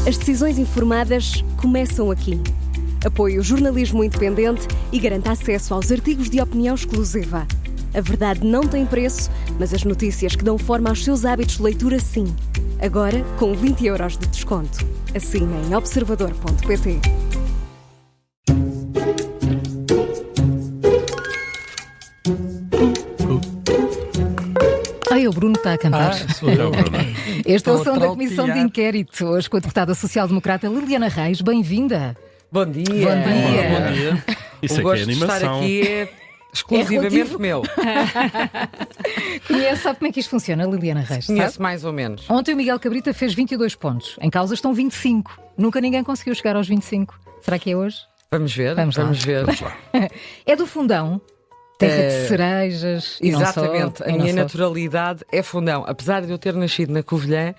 As decisões informadas começam aqui. Apoie o jornalismo independente e garanta acesso aos artigos de opinião exclusiva. A verdade não tem preço, mas as notícias que dão forma aos seus hábitos de leitura, sim. Agora, com 20€ de desconto. Assine em observador.pt. O Bruno está a cantar. Sou eu, Bruno. Este é o som da Comissão de Inquérito, hoje com a deputada social-democrata Liliana Reis. Bem-vinda. Bom dia. Bom dia. Bom dia. Isso O aqui gosto é de estar animação. aqui é exclusivamente relativo. meu. Sabe como é que isto funciona, Liliana Reis? Conheço Sabe? mais ou menos. Ontem o Miguel Cabrita fez 22 pontos. Em causa estão 25. Nunca ninguém conseguiu chegar aos 25. Será que é hoje? Vamos ver. Vamos lá. ver. É do Fundão. Terra de cerejas. E Exatamente. Não só, A minha naturalidade é Fundão. Apesar de eu ter nascido na Covilhã,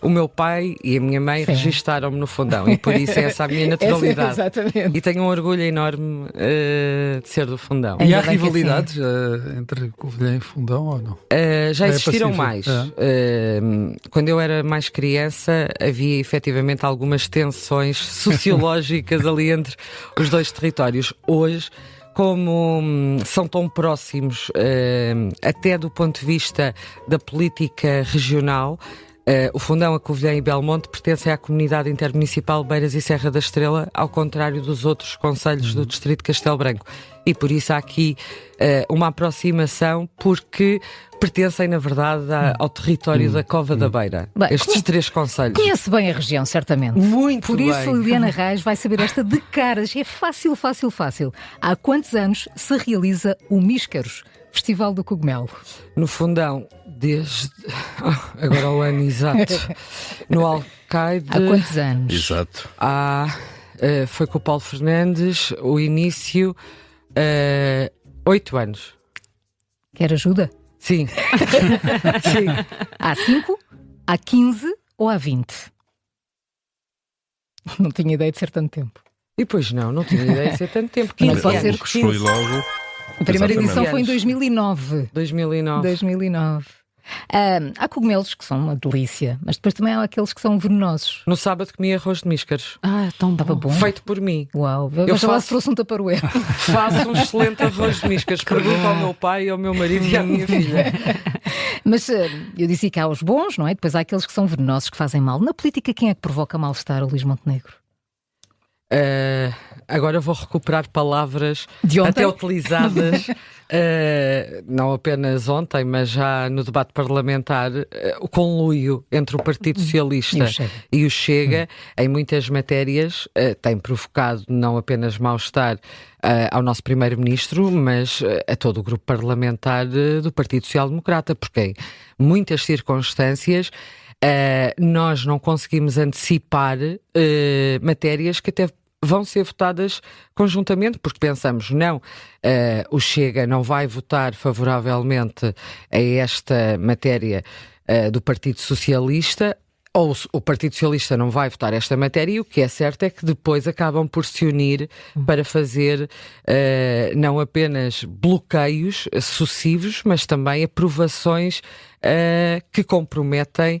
o meu pai e a minha mãe registaram-me no Fundão. E por isso é essa a minha naturalidade. Exatamente. E tenho um orgulho enorme de ser do Fundão. É. E há Ainda bem que rivalidades entre Covilhã e Fundão ou não? Já É existiram pacífico, mais. Quando eu era mais criança, havia efetivamente algumas tensões sociológicas ali entre os dois territórios. Hoje, como são tão próximos, até do ponto de vista da política regional, o Fundão, a Covilhã e Belmonte pertencem à comunidade intermunicipal Beiras e Serra da Estrela, ao contrário dos outros concelhos do distrito de Castelo Branco. E por isso há aqui uma aproximação, porque pertencem, na verdade, ao território da Cova da Beira. Bem, Estes três concelhos. Conhece bem a região, certamente. Muito Por isso, bem. Liliana Reis vai saber esta de caras. É fácil, fácil, fácil. Há quantos anos se realiza o Míscaros, Festival do Cogumelo? No Fundão, desde agora o ano exato, no Alcaide, Há quantos anos? Exato. foi com o Paulo Fernandes, o início, 8 anos. Quer ajuda? Sim. Sim. Há 5, há 15 ou há 20? Não tinha ideia de ser tanto tempo. E pois não tinha ideia de ser tanto tempo. Não 15 pode ser anos. Exclui logo. A primeira Exatamente. edição foi em 2009. 2009. 2009. Há cogumelos que são uma delícia, mas depois também há aqueles que são venenosos. No sábado comi arroz de míscaros. Tão bom. Feito por mim. Uau, veja lá faço- se trouxe um taparoeiro. Faço um excelente arroz de míscaros. Pergunto ao meu pai, ao meu marido e à minha filha. Mas eu disse que há os bons, não é? Depois há aqueles que são venenosos, que fazem mal. Na política, quem é que provoca mal-estar, o Luís Montenegro? Agora vou recuperar palavras De ontem? até utilizadas, não apenas ontem, mas já no debate parlamentar, o conluio entre o Partido Socialista e o Chega, em muitas matérias, tem provocado não apenas mal-estar ao nosso Primeiro-Ministro, mas a todo o grupo parlamentar do Partido Social Democrata, porque em muitas circunstâncias nós não conseguimos antecipar matérias que até vão ser votadas conjuntamente, porque pensamos, o Chega não vai votar favoravelmente a esta matéria do Partido Socialista, ou o Partido Socialista não vai votar esta matéria, e o que é certo é que depois acabam por se unir para fazer não apenas bloqueios sucessivos, mas também aprovações que comprometem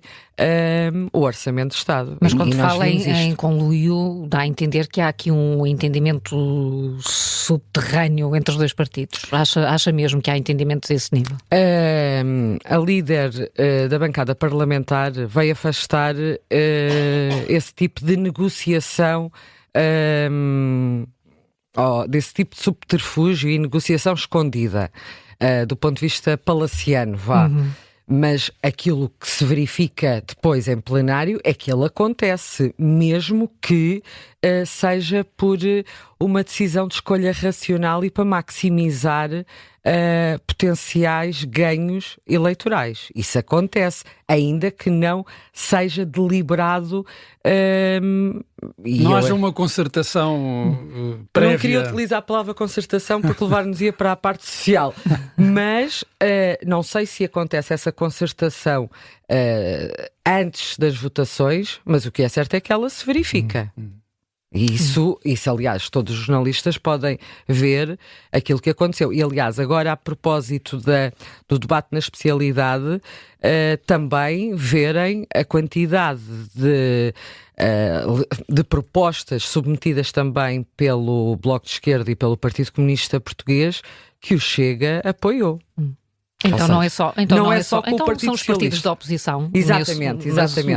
o Orçamento de Estado. Mas quando E nós fala vimos isto. em conluio, dá a entender que há aqui um entendimento subterrâneo entre os dois partidos. Acha mesmo que há entendimento desse nível? A líder da bancada parlamentar veio afastar esse tipo de negociação, desse tipo de subterfúgio e negociação escondida, do ponto de vista palaciano, Mas aquilo que se verifica depois em plenário é que ele acontece, mesmo que seja por uma decisão de escolha racional e para maximizar potenciais ganhos eleitorais. Isso acontece, ainda que não seja deliberado. Não haja uma concertação Eu prévia. não queria utilizar a palavra concertação porque levar-nos-ia para a parte social, mas não sei se acontece essa concertação antes das votações, mas o que é certo é que ela se verifica. E isso, aliás, todos os jornalistas podem ver aquilo que aconteceu. E, aliás, agora, a propósito do debate na especialidade, também verem a quantidade de propostas submetidas também pelo Bloco de Esquerda e pelo Partido Comunista Português que o Chega apoiou. Então não é só, com o então Partido são os partidos da oposição. Exatamente.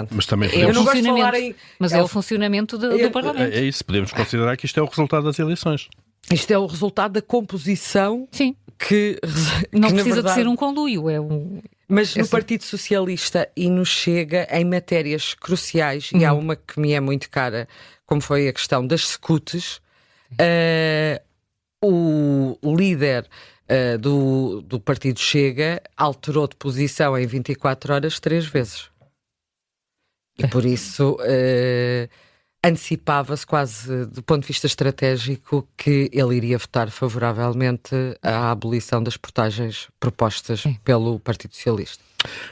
Mas também Eu não podemos, gosto de falar Mas é o funcionamento do Parlamento. é isso, podemos considerar que isto é o resultado das eleições. Isto é o resultado da composição Sim. que Não na precisa verdade, de ser um conluio, Mas no Partido Socialista e no Chega, em matérias cruciais, e há uma que me é muito cara, como foi a questão das scouts, o líder do Partido Chega alterou de posição em 24 horas 3 vezes. E por isso antecipava-se quase, do ponto de vista estratégico, que ele iria votar favoravelmente à abolição das portagens propostas pelo Partido Socialista.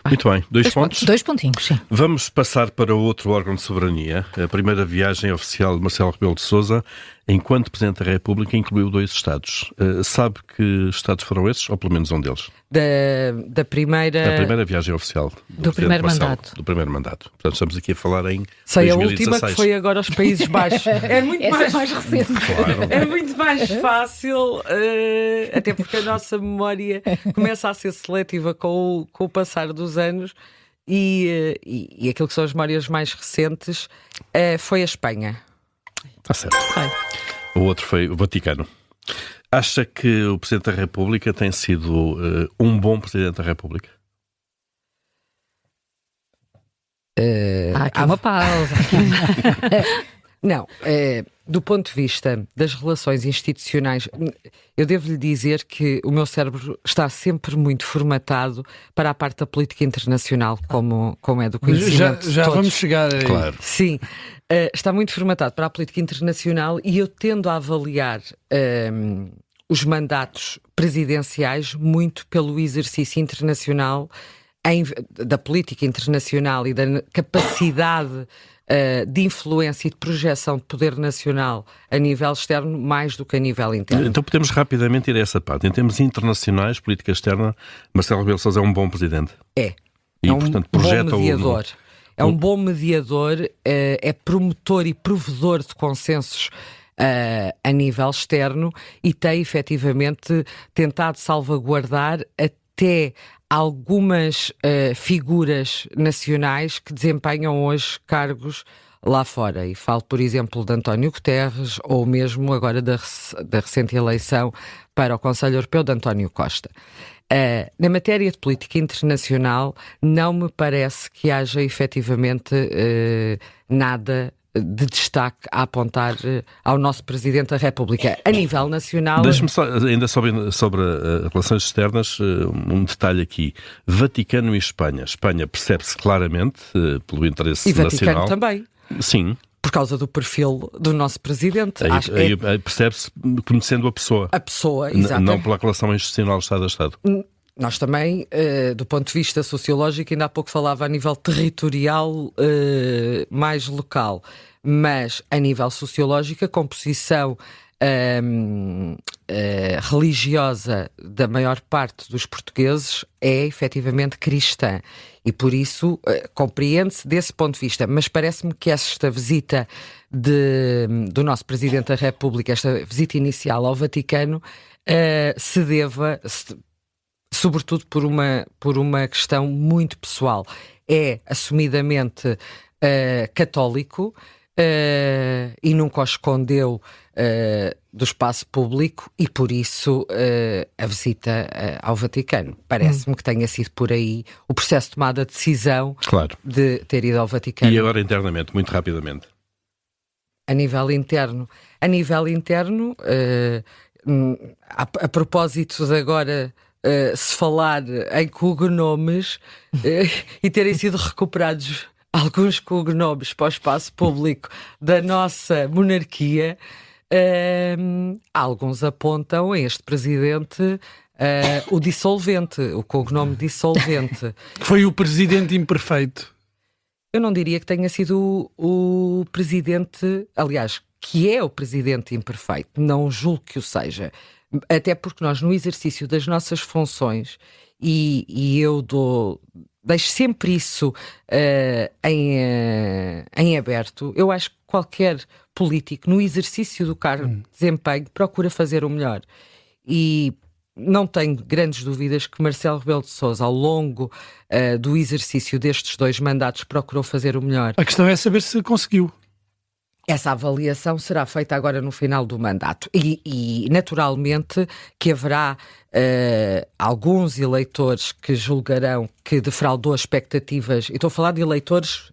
Muito bem, dois pontos. 2 pontinhos, sim. Vamos passar para outro órgão de soberania. A primeira viagem oficial de Marcelo Rebelo de Sousa, enquanto Presidente da República, incluiu 2 estados. Sabe que estados foram esses, ou pelo menos um deles? Da primeira... A primeira viagem oficial do primeiro Marcelo, mandato. do primeiro mandato. Portanto, estamos aqui a falar em Sei, 2016. a última que foi agora aos Países Baixos. É muito mais recente. Claro. É muito mais fácil, até porque a nossa memória começa a ser seletiva com o passar dos anos e aquilo que são as memórias mais recentes foi a Espanha. Está certo. O outro foi o Vaticano. Acha que o Presidente da República tem sido um bom Presidente da República? Há aqui uma pausa. Não, do ponto de vista das relações institucionais, eu devo-lhe dizer que o meu cérebro está sempre muito formatado para a parte da política internacional, como é do conhecimento Já de todos. vamos chegar aí. Claro. Sim, está muito formatado para a política internacional e eu tendo a avaliar os mandatos presidenciais muito pelo exercício internacional da política internacional e da capacidade de influência e de projeção de poder nacional a nível externo mais do que a nível interno. Então podemos rapidamente ir a essa parte. Em termos internacionais, política externa, Marcelo Rebelo de Sousa é um bom Presidente? É. E, É um portanto, bom projeta mediador. É um bom mediador, é promotor e provedor de consensos a nível externo e tem efetivamente tentado salvaguardar até algumas figuras nacionais que desempenham hoje cargos lá fora. E falo, por exemplo, de António Guterres ou mesmo agora da recente eleição para o Conselho Europeu de António Costa. Na matéria de política internacional, não me parece que haja efetivamente nada de destaque a apontar ao nosso Presidente da República. A nível nacional... Deixe-me só, ainda sobre relações externas, um detalhe aqui. Vaticano e Espanha. Espanha percebe-se claramente pelo interesse e Vaticano nacional. também. Sim. Por causa do perfil do nosso Presidente. Aí percebe-se conhecendo a pessoa. A pessoa, exato. Não pela relação institucional Estado a Estado. Nós também, do ponto de vista sociológico, ainda há pouco falava a nível territorial mais local, mas a nível sociológico, a composição religiosa da maior parte dos portugueses é efetivamente cristã e por isso compreende-se desse ponto de vista, mas parece-me que esta visita do nosso Presidente da República, esta visita inicial ao Vaticano, se deva... sobretudo por uma questão muito pessoal. É assumidamente católico e nunca o escondeu do espaço público e por isso a visita ao Vaticano. Parece-me que tenha sido por aí o processo de tomada de decisão de ter ido ao Vaticano. E agora internamente, muito rapidamente? A nível interno, a propósito de agora... se falar em cognomes e terem sido recuperados alguns cognomes para o espaço público da nossa monarquia, alguns apontam a este Presidente o dissolvente, o cognome dissolvente. Foi o Presidente imperfeito. Eu não diria que tenha sido o Presidente, aliás, que é o presidente imperfeito, não julgo que o seja, até porque nós no exercício das nossas funções, e eu deixo sempre isso em aberto, eu acho que qualquer político no exercício do cargo de desempenho procura fazer o melhor. E não tenho grandes dúvidas que Marcelo Rebelo de Sousa, ao longo do exercício destes 2 mandatos, procurou fazer o melhor. A questão é saber se conseguiu. Essa avaliação será feita agora no final do mandato e naturalmente que haverá alguns eleitores que julgarão que defraudou as expectativas, e estou a falar de eleitores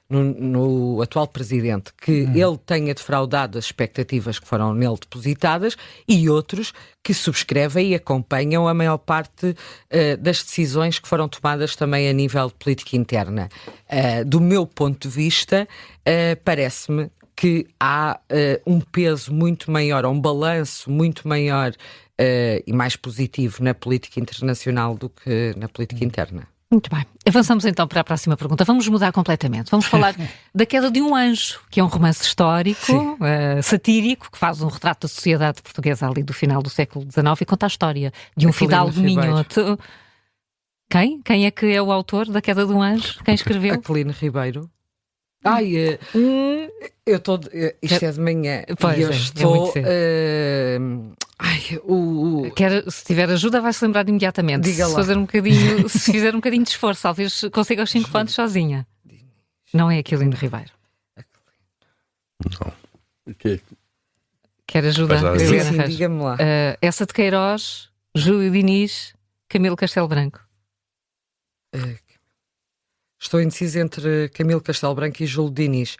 no atual presidente, que ele tenha defraudado as expectativas que foram nele depositadas, e outros que subscrevem e acompanham a maior parte das decisões que foram tomadas também a nível de política interna. Do meu ponto de vista, parece-me que há um peso muito maior, um balanço muito maior e mais positivo na política internacional do que na política interna. Muito bem. Avançamos então para a próxima pergunta. Vamos mudar completamente. Vamos falar da Queda de um Anjo, que é um romance histórico, satírico, que faz um retrato da sociedade portuguesa ali do final do século XIX e conta a história de um fidalgo minhoto. Quem é que é o autor da Queda de um Anjo? Quem escreveu? Aquilino Ribeiro. Eu estou. Isto é de manhã. Pois e eu estou. Se tiver ajuda, vai-se lembrar imediatamente. Diga lá. Se fizer um bocadinho de esforço, talvez consiga os 5 pontos sozinha. Não é Aquilino Ribeiro. Não. Okay. Quer ajuda? Sim, diga-me lá. Essa de Queiroz, Júlio Diniz, Camilo Castelo Branco. Estou indeciso entre Camilo Castelo Branco e Júlio Diniz.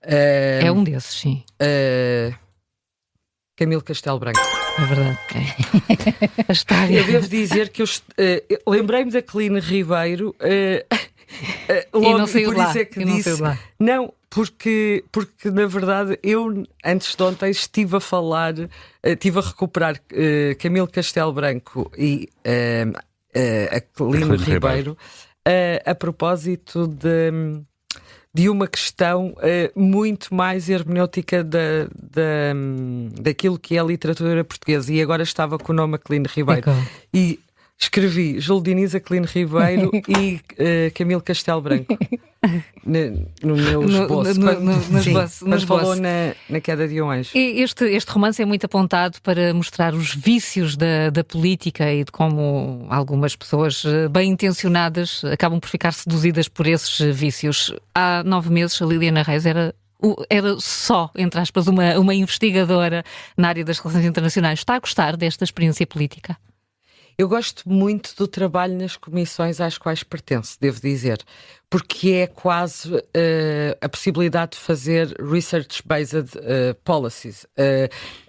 É um desses, sim. Camilo Castelo Branco. É verdade. A história. Eu devo dizer que eu lembrei-me de Aquilino Ribeiro logo, e não saiu por lá. isso é que disse. Não, porque na verdade eu antes de ontem estive a recuperar Camilo Castelo Branco e Aquilino Ribeiro. A propósito de uma questão muito mais hermenêutica daquilo que é a literatura portuguesa. E agora estava com o nome Aquilino Ribeiro. E escrevi Júlio Diniz, Aquilino Ribeiro e Camilo Castelo Branco no meu esboço. Mas falou na Queda de um Anjo. Este romance é muito apontado para mostrar os vícios da política e de como algumas pessoas bem intencionadas acabam por ficar seduzidas por esses vícios. Há 9 meses a Liliana Reis era só, entre aspas, uma investigadora na área das relações internacionais. Está a gostar desta experiência política? Eu gosto muito do trabalho nas comissões às quais pertenço, devo dizer, porque é quase a possibilidade de fazer research-based policies,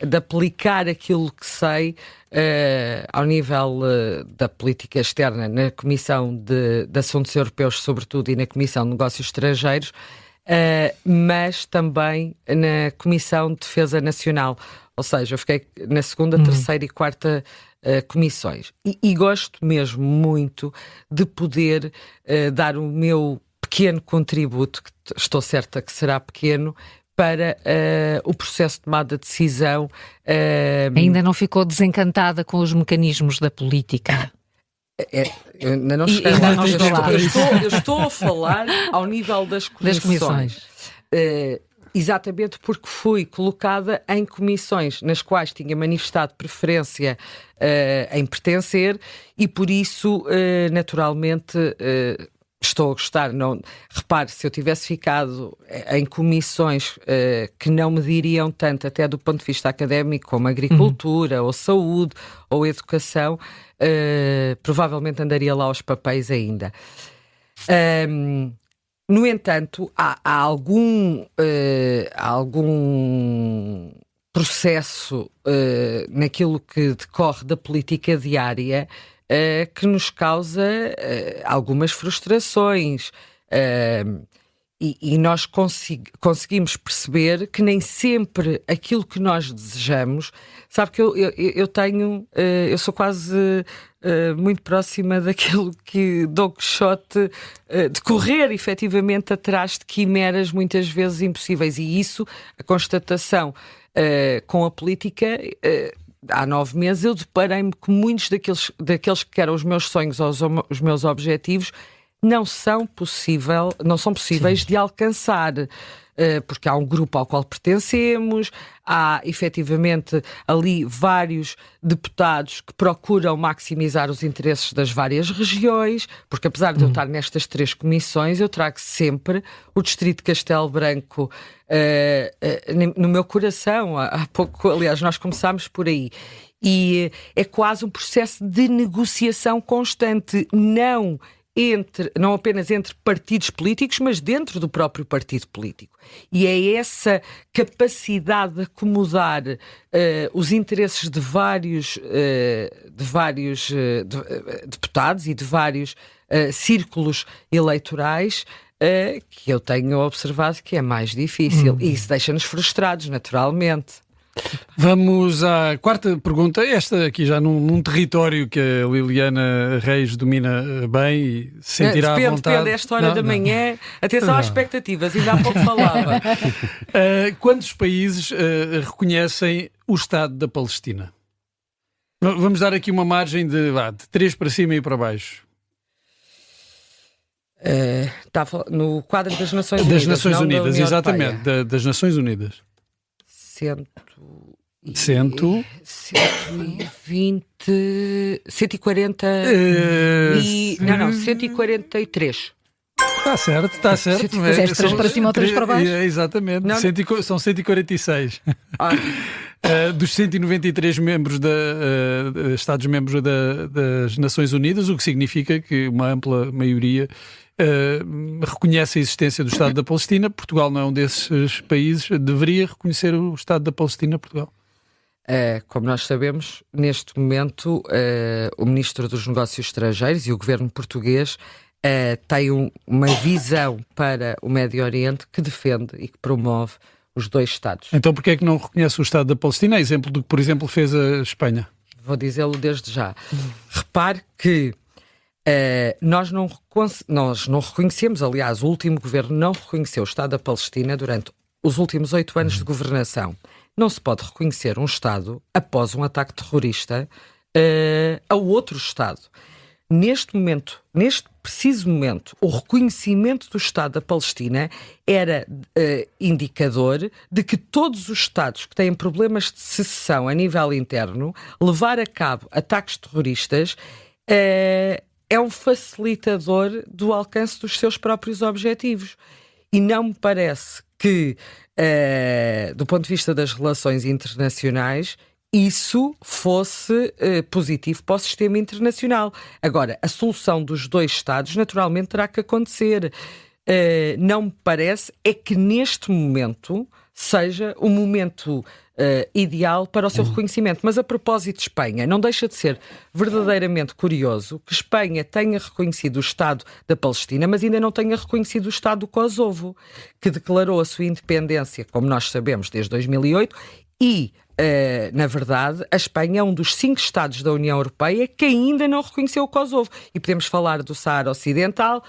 de aplicar aquilo que sei ao nível da política externa, na Comissão de Assuntos Europeus, sobretudo, e na Comissão de Negócios Estrangeiros, mas também na Comissão de Defesa Nacional. Ou seja, eu fiquei na segunda, terceira e quarta comissões. E gosto mesmo muito de poder dar o meu pequeno contributo, que estou certa que será pequeno, para o processo de tomada de decisão. Ainda não ficou desencantada com os mecanismos da política? Eu ainda não cheguei lá. Eu estou a falar ao nível das comissões. Exatamente porque fui colocada em comissões nas quais tinha manifestado preferência em pertencer e por isso, naturalmente, estou a gostar. Não, repare, se eu tivesse ficado em comissões que não me diriam tanto, até do ponto de vista académico, como agricultura, ou saúde, ou educação, provavelmente andaria lá aos papéis ainda. No entanto, há algum processo naquilo que decorre da política diária que nos causa algumas frustrações. E nós conseguimos perceber que nem sempre aquilo que nós desejamos... Sabe que eu sou quase muito próxima daquilo que Dom Quixote, de correr efetivamente atrás de quimeras muitas vezes impossíveis. E isso, a constatação com a política... Há 9 meses eu deparei-me que muitos daqueles que eram os meus sonhos ou os meus objetivos não são possíveis de alcançar, porque há um grupo ao qual pertencemos, há efetivamente ali vários deputados que procuram maximizar os interesses das várias regiões, porque apesar de eu estar nestas 3 comissões, eu trago sempre o Distrito de Castelo Branco no meu coração. Há pouco, aliás, nós começámos por aí. E é quase um processo de negociação constante, não apenas entre partidos políticos, mas dentro do próprio partido político. E é essa capacidade de acomodar os interesses de vários deputados e de vários círculos eleitorais que eu tenho observado que é mais difícil. E isso deixa-nos frustrados, naturalmente. Vamos à quarta pergunta. Esta aqui já num território que a Liliana Reis domina bem e sentirá à vontade. Depende, esta hora da manhã. Atenção às expectativas, ainda há pouco falava. Quantos países reconhecem o Estado da Palestina? Vamos dar aqui uma margem de 3 para cima e para baixo. Está no quadro das Nações Unidas. Das Nações Unidas, exatamente. Das Nações Unidas. 120, 140 não, 143. Está certo. Fizeste 3 para cima ou 3 para baixo? Exatamente, são 146. Dos 193 Estados-membros das Nações Unidas, o que significa que uma ampla maioria reconhece a existência do Estado da Palestina. Portugal não é um desses países. Deveria reconhecer o Estado da Palestina, Portugal? Como nós sabemos, neste momento o Ministro dos Negócios Estrangeiros e o Governo português têm uma visão para o Médio Oriente que defende e que promove os 2 Estados. Então porquê é que não reconhece o Estado da Palestina? Exemplo do que, por exemplo, fez a Espanha. Vou dizê-lo desde já. Repare que nós não reconhecemos, aliás, o último governo não reconheceu o Estado da Palestina durante os últimos 8 anos de governação. Não se pode reconhecer um Estado após um ataque terrorista a outro Estado. Neste preciso momento, o reconhecimento do Estado da Palestina era indicador de que todos os Estados que têm problemas de secessão a nível interno, levar a cabo ataques terroristas, é um facilitador do alcance dos seus próprios objetivos. E não me parece que, do ponto de vista das relações internacionais, isso fosse positivo para o sistema internacional. Agora, a solução dos 2 Estados naturalmente terá que acontecer. Não me parece que neste momento seja o momento ideal para o seu reconhecimento. Mas a propósito de Espanha, não deixa de ser verdadeiramente curioso que Espanha tenha reconhecido o Estado da Palestina, mas ainda não tenha reconhecido o Estado do Kosovo, que declarou a sua independência, como nós sabemos, desde 2008 e... na verdade, a Espanha é um dos 5 Estados da União Europeia que ainda não reconheceu o Kosovo. E podemos falar do Saara Ocidental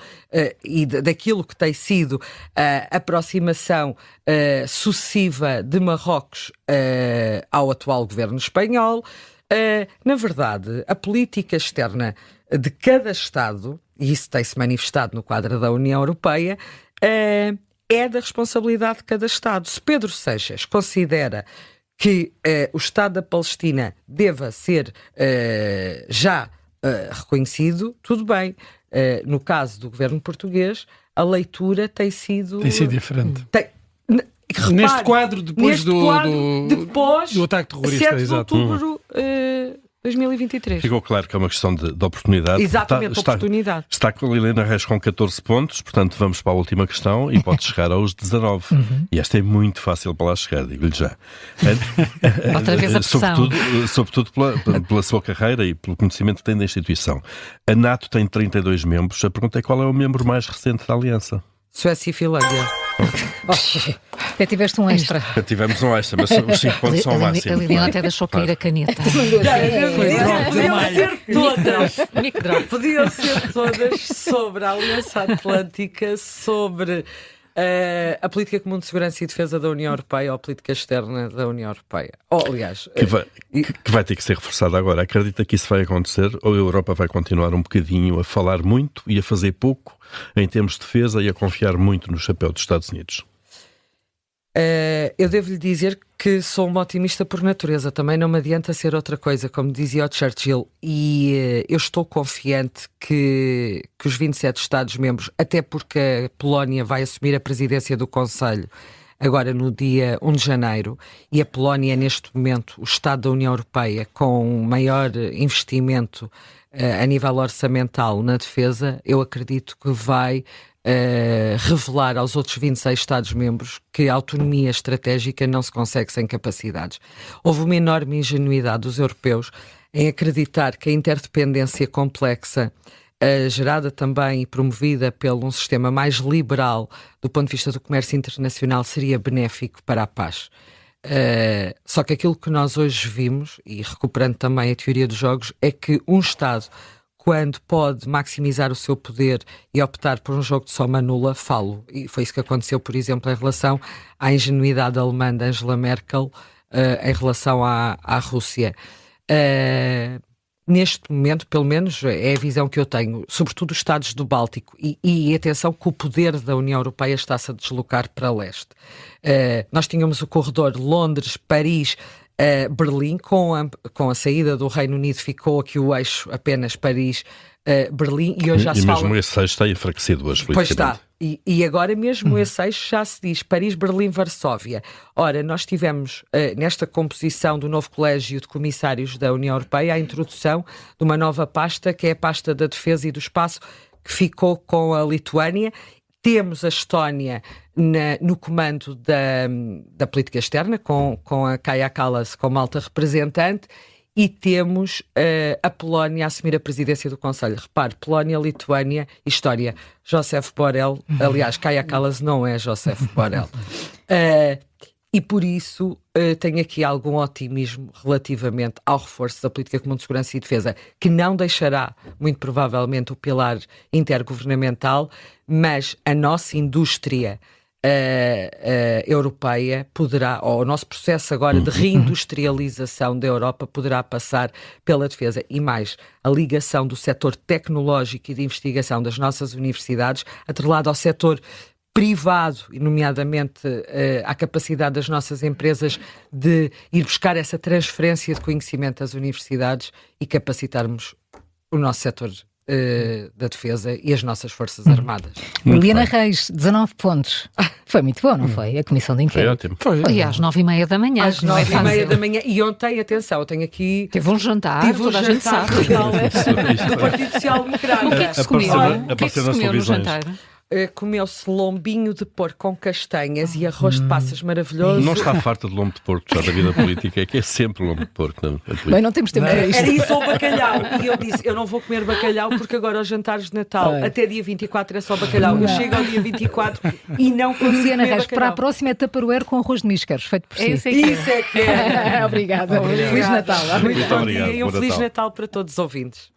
e daquilo que tem sido a aproximação sucessiva de Marrocos ao atual governo espanhol. Na verdade, a política externa de cada Estado, e isso tem-se manifestado no quadro da União Europeia, é da responsabilidade de cada Estado. Se Pedro Sánchez considera que o Estado da Palestina deva ser já reconhecido, tudo bem. No caso do governo português, a leitura tem sido diferente. Repare, neste quadro, depois do ataque terrorista, 7 de outubro de 2023. Ficou claro que é uma questão de oportunidade. Exatamente, oportunidade. Está com a Liliana Reis com 14 pontos, portanto vamos para a última questão e pode chegar aos 19. E esta é muito fácil para lá chegar, digo-lhe já. Outra vez a pressão. Sobretudo pela sua carreira e pelo conhecimento que tem da instituição. A NATO tem 32 membros. A pergunta é qual é o membro mais recente da Aliança? Suécia e Finlândia. Até tiveste um extra. Tivemos um extra, mas os 5 pontos são o máximo. A Liliana até deixou cair a caneta. Podiam ser todas sobre a Aliança Atlântica, sobre a política comum de segurança e defesa da União Europeia ou a política externa da União Europeia. Aliás, que vai ter que ser reforçada agora. Acredita que isso vai acontecer ou a Europa vai continuar um bocadinho a falar muito e a fazer pouco em termos de defesa e a confiar muito no chapéu dos Estados Unidos? Eu devo-lhe dizer que sou uma otimista por natureza, também não me adianta ser outra coisa, como dizia o Churchill, e eu estou confiante que os 27 Estados-membros, até porque a Polónia vai assumir a presidência do Conselho agora no dia 1 de janeiro, e a Polónia é neste momento o Estado da União Europeia com maior investimento a nível orçamental na defesa, eu acredito que vai revelar aos outros 26 Estados-membros que a autonomia estratégica não se consegue sem capacidades. Houve uma enorme ingenuidade dos europeus em acreditar que a interdependência complexa, gerada também e promovida por um sistema mais liberal do ponto de vista do comércio internacional, seria benéfico para a paz. Só que aquilo que nós hoje vimos, e recuperando também a teoria dos jogos, é que um Estado, quando pode maximizar o seu poder e optar por um jogo de soma nula, falo. E foi isso que aconteceu, por exemplo, em relação à ingenuidade alemã de Angela Merkel em relação à Rússia. Neste momento, pelo menos, é a visão que eu tenho, sobretudo os Estados do Báltico, e atenção que o poder da União Europeia está-se a deslocar para leste. Nós tínhamos o corredor Londres-Paris, Berlim, com a saída do Reino Unido ficou aqui o eixo apenas Paris-Berlim, e hoje já se fala... mesmo esse eixo está enfraquecido hoje, Pois está, e agora mesmo esse eixo já se diz Paris-Berlim-Varsóvia. Ora, nós tivemos nesta composição do novo Colégio de Comissários da União Europeia a introdução de uma nova pasta, que é a pasta da defesa e do espaço, que ficou com a Lituânia. Temos a Estónia no comando da política externa, com a Kaja Kallas como alta representante, e temos a Polónia a assumir a presidência do Conselho. Repare, Polónia, Lituânia, história. Josep Borrell, aliás, Kaja Kallas não é Josep Borrell. E por isso tenho aqui algum otimismo relativamente ao reforço da política comum de segurança e defesa, que não deixará, muito provavelmente, o pilar intergovernamental, mas a nossa indústria europeia poderá, ou o nosso processo agora de reindustrialização da Europa poderá passar pela defesa. E mais, a ligação do setor tecnológico e de investigação das nossas universidades, atrelado ao setor privado, e nomeadamente à capacidade das nossas empresas de ir buscar essa transferência de conhecimento às universidades e capacitarmos o nosso setor da defesa e as nossas forças armadas. Liliana Reis, 19 pontos. Foi muito bom, não foi? A comissão de inquérito. Foi ótimo. E às 9h30 da manhã. Às 9h30 da manhã. E ontem, atenção, eu tenho aqui... Teve um jantar, toda a gente sabe. Do Partido Social Democrata. O que é que se comeu? O que é que se nas comeu no televisões. jantar? Comeu-se lombinho de porco com castanhas e arroz de passas maravilhoso. Não está farta de lombo de porco já da vida política, é que é sempre lombo de porco. Não, Bem, não temos tempo para isto. Era isso ou bacalhau. E eu disse, eu não vou comer bacalhau porque agora os jantares de Natal, até dia 24 é só bacalhau. Eu chego ao dia 24 e não consigo Liliana comer Reis, para a bacalhau. próxima é Tupperware com arroz de míscaros, feito por si. Isso é que é. Isso é que é. Obrigada. Feliz Natal. Muito bom obrigado, dia e um bom Feliz Natal. Natal para todos os ouvintes.